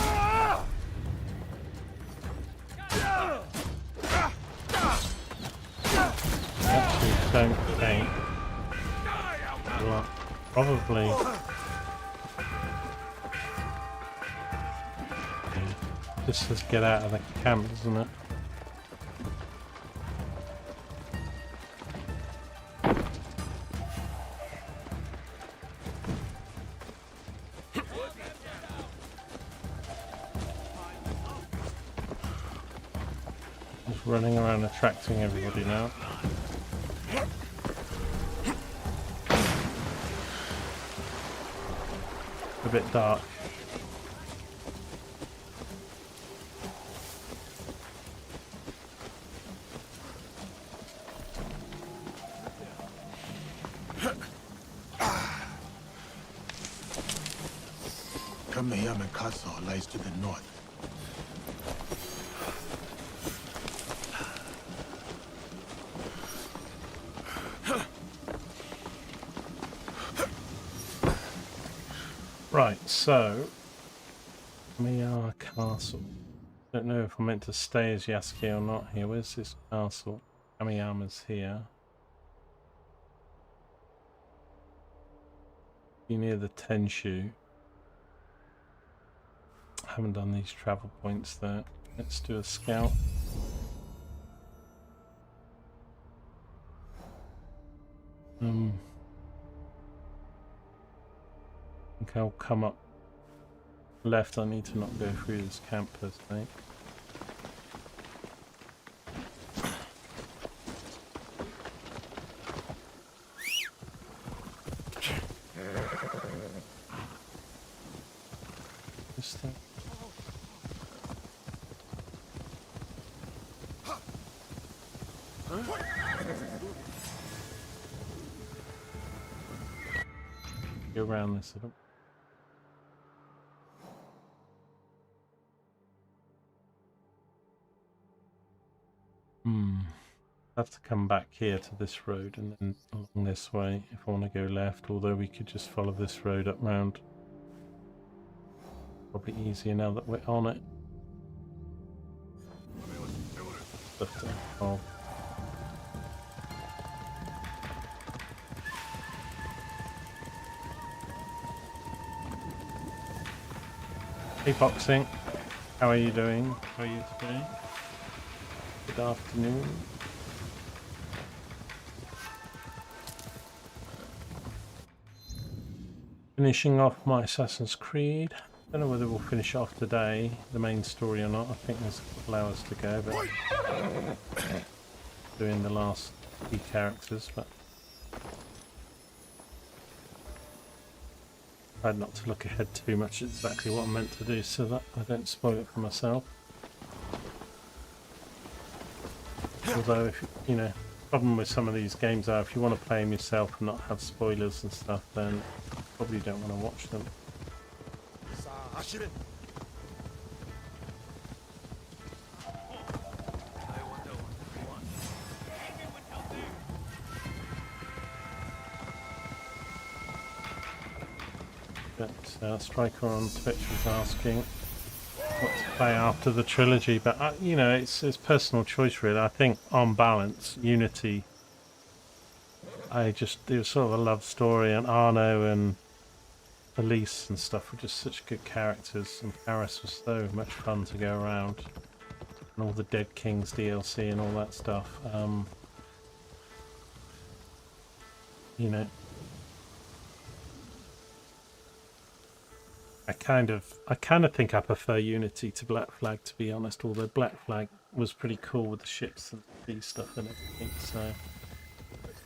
Actually, don't think. Well, probably. Yeah. This says get out of the camp, doesn't it? Just running around attracting everybody now. A bit dark. Kameyama Castle lies to the north. Right, so Kameyama Castle. Don't know if I'm meant to stay as Yasuke or not here. Where's this castle? Kameyama's here. Be near the Tenshu. Haven't done these travel points though. Let's do a scout. I think I'll come up left. I need to not go through this camp per se. This thing. Go around this little. Have to come back here to this road and then along this way if I want to go left, although we could just follow this road up round. Probably easier now that we're on it. But, oh. Hey Boxing, how are you doing? How are you today? Good afternoon. Finishing off my Assassin's Creed. Don't know whether we'll finish off today, the main story or not. I think there's a couple hours to go, but doing the last few characters, but I tried not to look ahead too much. It's exactly what I'm meant to do so that I don't spoil it for myself. Although, if you know, problem with some of these games are if you want to play them yourself and not have spoilers and stuff, then you probably don't want to watch them. But Striker on Twitch was asking what to play after the trilogy, but you know, it's personal choice really. I think on balance, Unity, it was sort of a love story, and Arno and Elise and stuff were just such good characters, and Paris was so much fun to go around, and all the Dead Kings DLC and all that stuff. You know, I kind of think I prefer Unity to Black Flag, to be honest, although Black Flag was pretty cool with the ships and the stuff and everything, so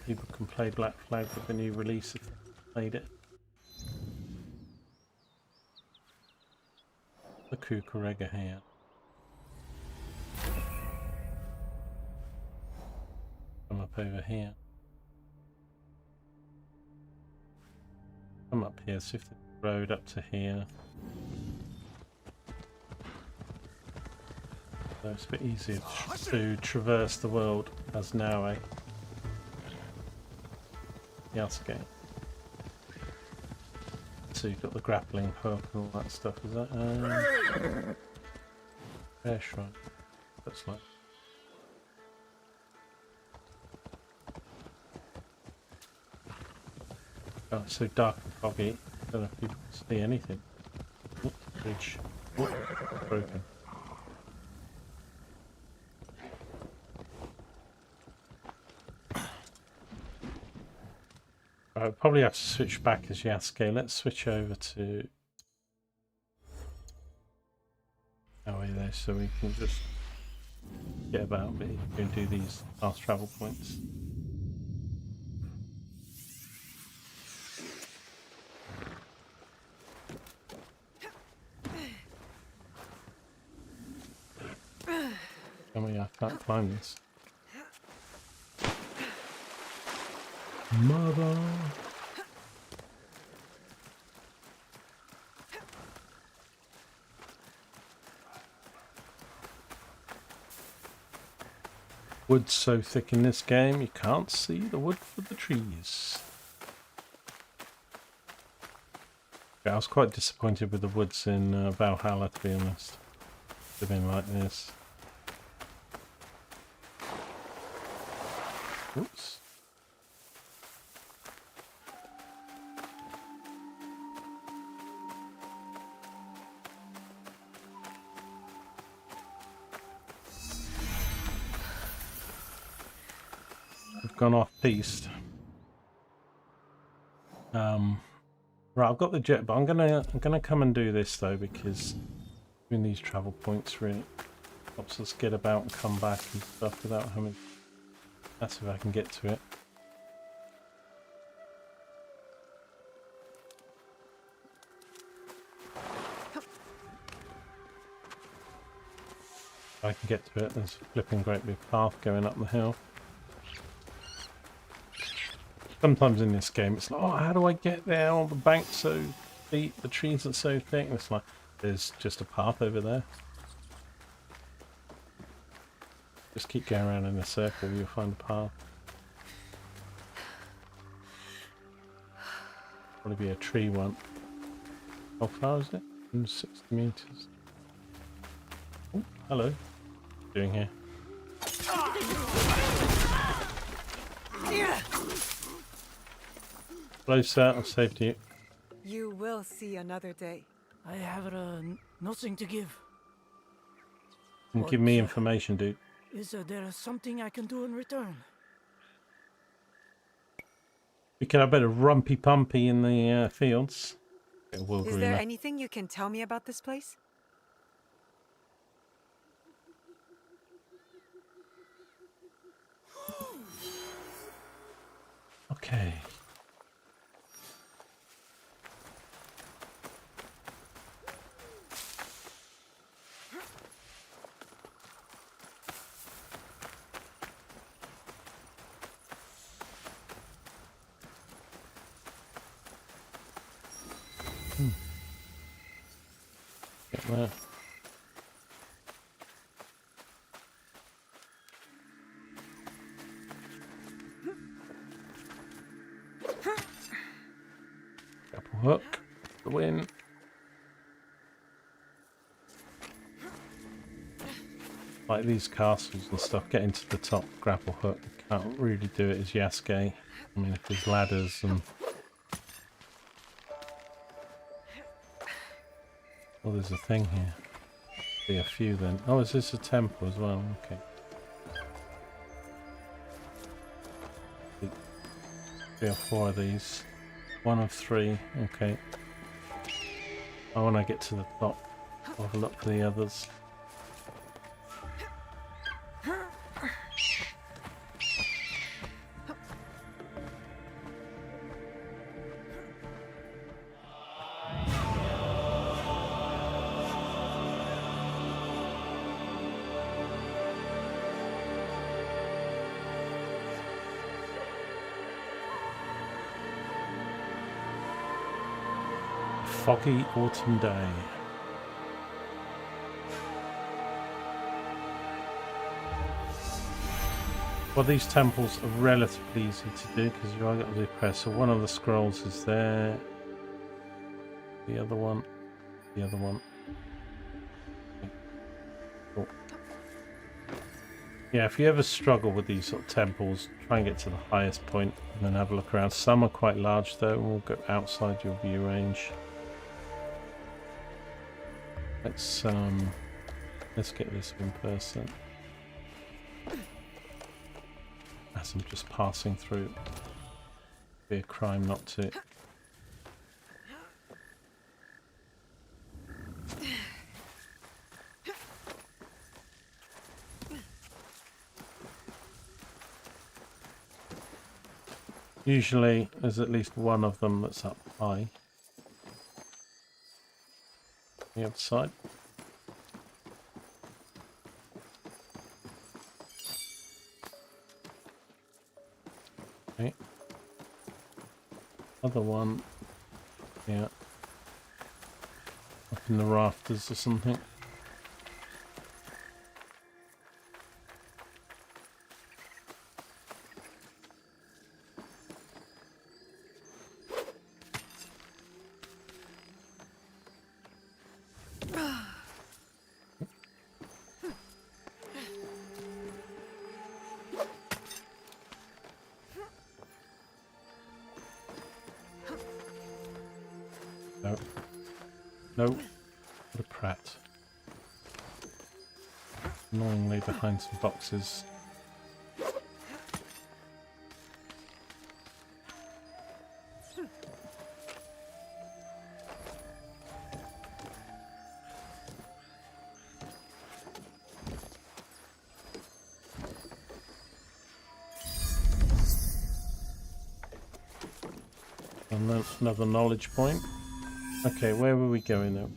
people can play Black Flag with the new release if they played it. The Kukurega here. up over here. Come up here, see if the road up to here. So it's a bit easier to traverse the world as Naoe. Yasuke. So you've got the grappling hook and all that stuff. Is that air shrine? Looks like. Oh, it's so dark and foggy. I don't know if you can see anything. Oops, bridge. Oops, broken. I'll probably have to switch back as Yasuke. Let's switch over to Naoe there so we can just get about, but you can do these fast travel points. Oh yeah, I can't climb this. Mother! Wood's so thick in this game you can't see the wood for the trees. Yeah, I was quite disappointed with the woods in Valhalla, to be honest. They've been like this. Oops. I've gone off piste. Right, I've got the jet, but I'm gonna come and do this though, because doing these travel points really helps us get about and come back and stuff without having. That's if I can get to it. If I can get to it, there's a flipping great big path going up the hill. Sometimes in this game it's like, oh, how do I get there? Oh, the bank's so deep, the trees are so thick. And it's like, there's just a path over there. Just keep going around in a circle, you'll find a path. Probably be a tree one. How far is it? 160 meters. Oh, hello. What are you doing here? Hello, sir. I've saved you. You will see another day. I have nothing to give. And give me information, dude. Is there something I can do in return? We could have a bit of rumpy pumpy in the fields. Is there anything you can tell me about this place? Okay. Get there. Couple hook, the win. Like these castles and stuff, getting to the top, grapple hook. You can't really do it as Yasuke. I mean, if there's ladders and. Oh, there's a thing here. Be a few then. Oh, is this a temple as well? Okay. 3 or 4 of these. 1 of 3. Okay. Oh, when I get to the top, I'll have a look for the others. foggy autumn day. Well, these temples are relatively easy to do because you are got to do prayer. So one of the scrolls is there. The other one. The other one. Okay. Cool. Yeah, if you ever struggle with these sort of temples, try and get to the highest point and then have a look around. Some are quite large though, and will go outside your view range. Let's get this in person. As I'm just passing through. It'd be a crime not to. Usually there's at least one of them that's up high. The other side. Okay. Other one. Yeah. Up in the rafters or something. No. No. What a prat. Annoyingly behind some boxes. And then another knowledge point. Okay, where were we going now?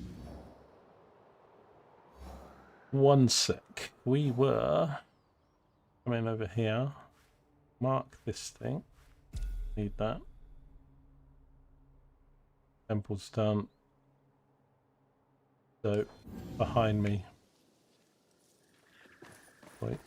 One sec. We were coming over here. Mark this thing. Need that. Temple's done. So, behind me. Wait.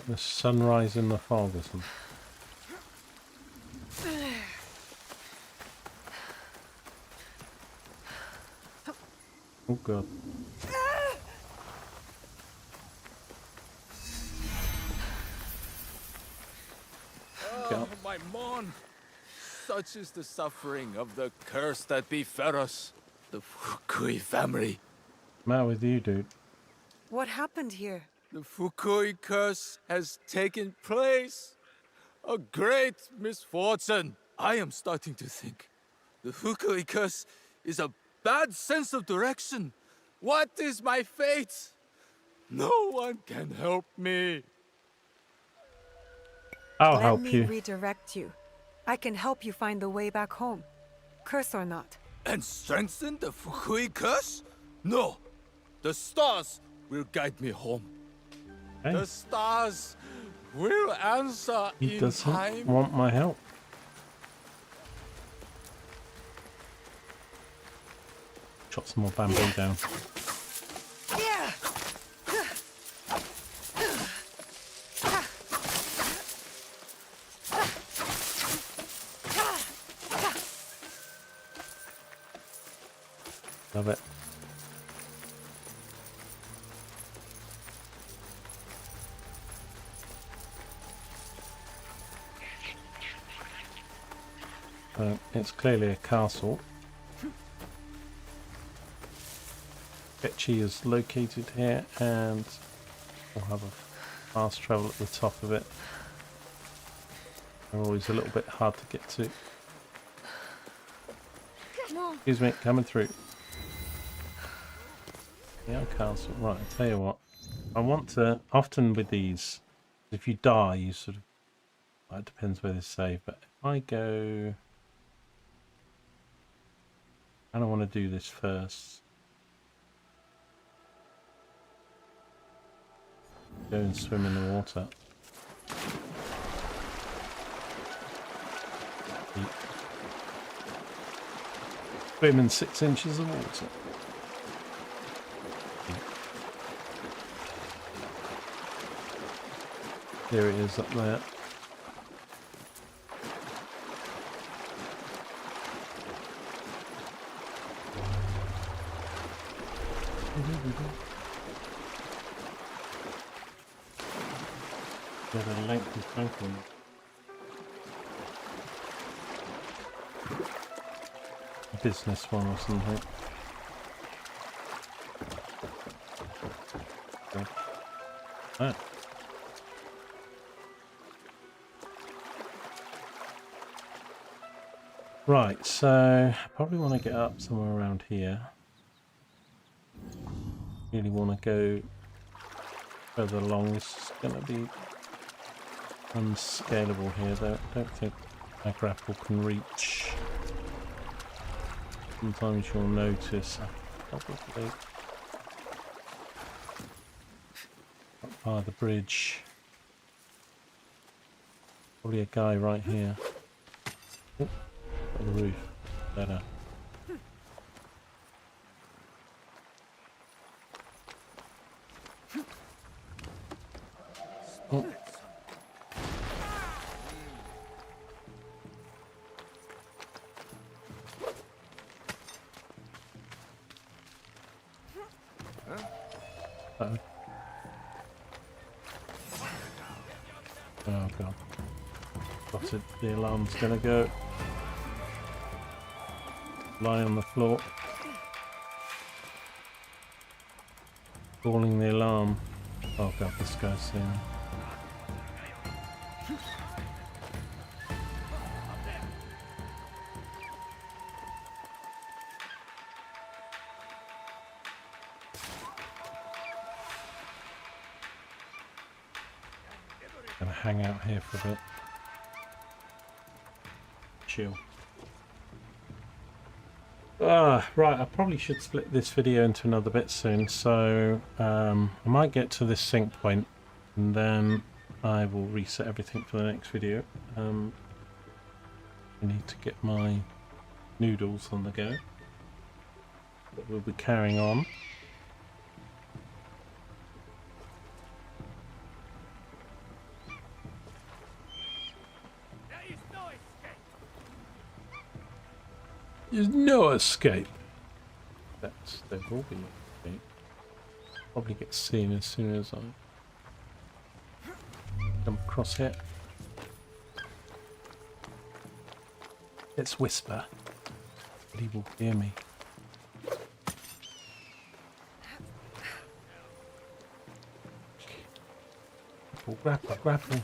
The sunrise in the fog or something. Oh god. Oh, my mon! Such is the suffering of the curse that befell us, the Fukui family. What's the matter with you, dude? What happened here? The Fukui curse has taken place. A great misfortune. I am starting to think the Fukui curse is a bad sense of direction. What is my fate? No one can help me. I'll help Let you. me redirect you. I can help you find the way back home. Curse or not. And strengthen the Fukui curse? No. The stars will guide me home. Okay. The stars will answer He in doesn't time. want my help. Chop some more bamboo down. Love it. It's clearly a castle. Ketchi is located here, and we'll have a fast travel at the top of it. They're always a little bit hard to get to. Excuse me, coming through. Yeah, castle. Right, I'll tell you what. I want to, often with these, if you die, you sort of, it depends where they save, but if I go, I don't want to do this first. Go and swim in the water. Swim in 6 inches of water. There it is up there. Got a lengthy trunk on it. Business one or something. Okay. Ah. Right, so I probably want to get up somewhere around here. Really want to go further along. This is going to be unscalable here, though. I don't think my grapple can reach. Sometimes you'll notice probably up by the bridge. Probably a guy right here. Oh, on the roof. Better. Oh. Uh-oh. Oh god. Spotted. The alarm's gonna go. Lie on the floor. Calling the alarm. Oh god, this guy's seeing me. Gonna hang out here for a bit. Chill. Right, I probably should split this video into another bit soon, so I might get to this sync point and then I will reset everything for the next video. I need to get my noodles on the go, but we'll be carrying on. There's no escape. There will be no escape. Probably get seen as soon as I come across it. Let's whisper. But he will hear me. Grapple, grapple, grapple.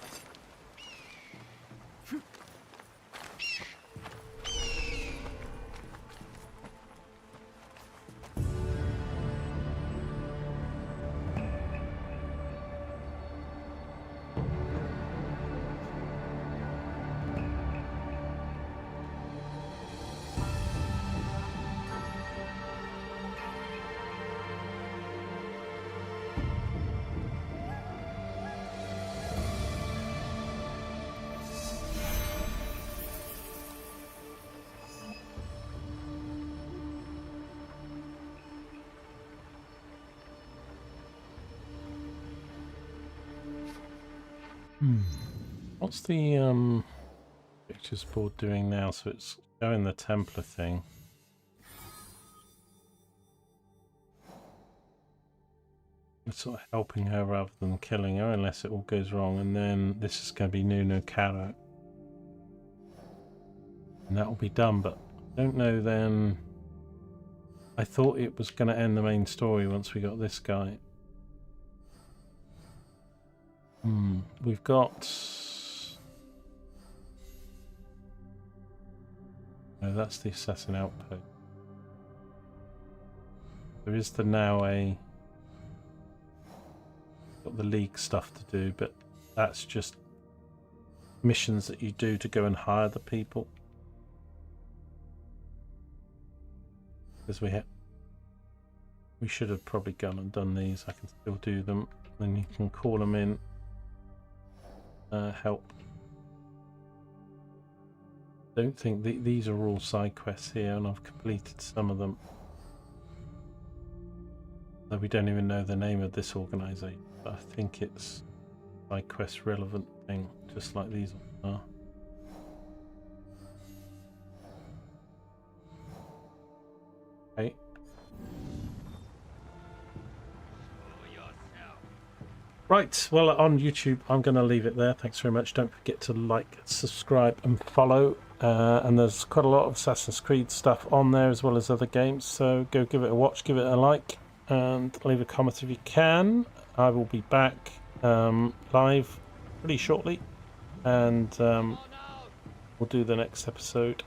What's the pictures board doing now? So it's showing the Templar thing. It's sort of helping her rather than killing her, unless it all goes wrong. And then this is going to be Nuno Karo. And that will be done, but I don't know then. I thought it was going to end the main story once we got this guy. We've got... No, that's the assassin outpost. There is the Naoe got the League stuff to do, but that's just missions that you do to go and hire the people. Because we should have probably gone and done these. I can still do them. Then you can call them in. Help. Don't think these are all side quests here, and I've completed some of them. Though we don't even know the name of this organisation, but I think it's side quest relevant thing, just like these are. Okay. Right, well, on YouTube, I'm going to leave it there. Thanks very much. Don't forget to like, subscribe, and follow. And there's quite a lot of Assassin's Creed stuff on there, as well as other games. So go give it a watch, give it a like, and leave a comment if you can. I will be back live pretty shortly, and we'll do the next episode